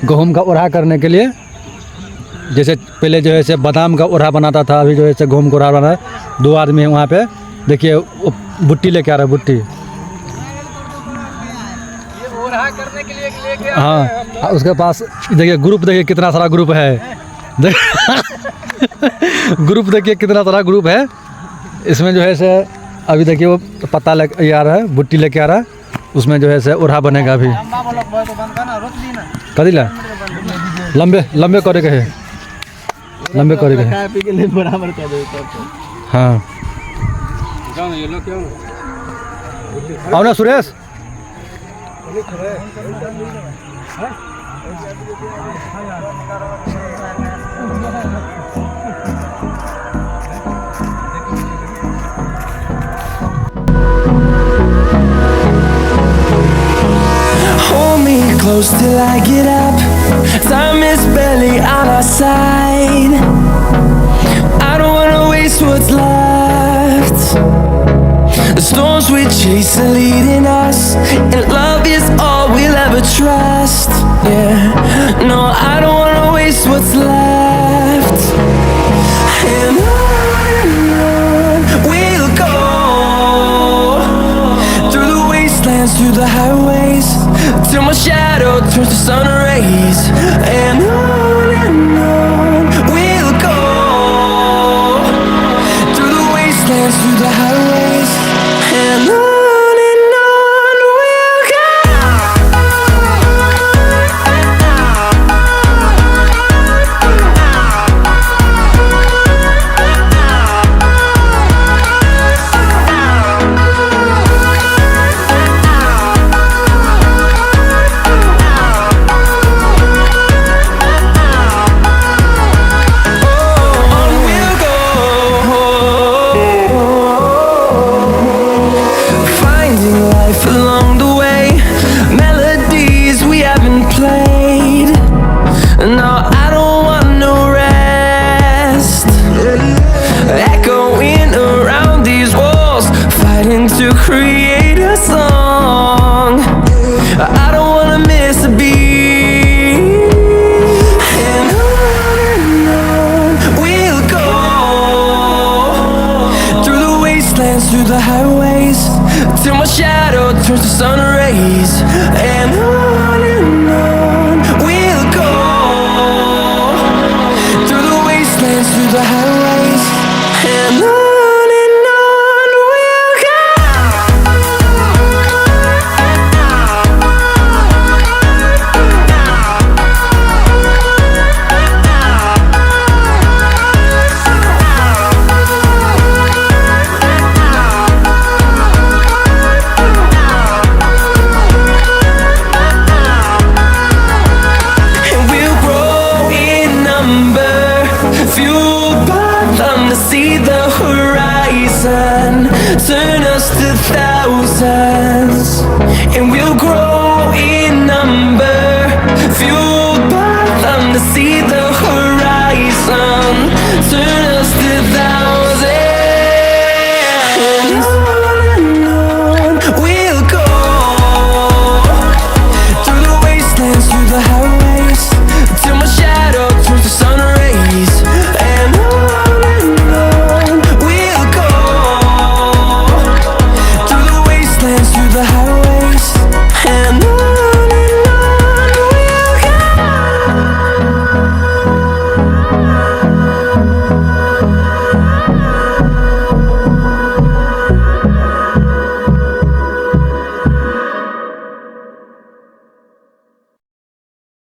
गेहूं का ओढ़ा करने के लिए। जैसे पहले जो है से बादाम का ओढ़ा बनाता था, अभी जो है से गेहूं का ओढ़ा बना है। 2 आदमी है वहाँ पे, देखिए बुट्टी लेके आ रहा है, बुट्टी। ये ओढ़ा करने के लिए लेके हाँ, उसके पास देखिए ग्रुप, देखिए कितना सारा ग्रुप है। ग्रुप देखिए कितना सारा ग्रुप है इसमें जो है से। अभी देखिए वो पत्ता लेके आ रहा है, बुट्टी लेके आ रहा है, उसमें जो है से ओढ़ा बनेगा अभी। कदीला लंबे लंबे करे के, लंबे करे के बराबर कर दे। हाँ आओ ना Suresh. Hold me close till I get up. Time is barely on our side. I don't wanna waste what's left. The storms we chase are leading us, and love is all we'll ever trust. Yeah, no, I don't wanna waste what's left. And on we'll go, through the wastelands, through the highways, till my shadow turns to sun rays. And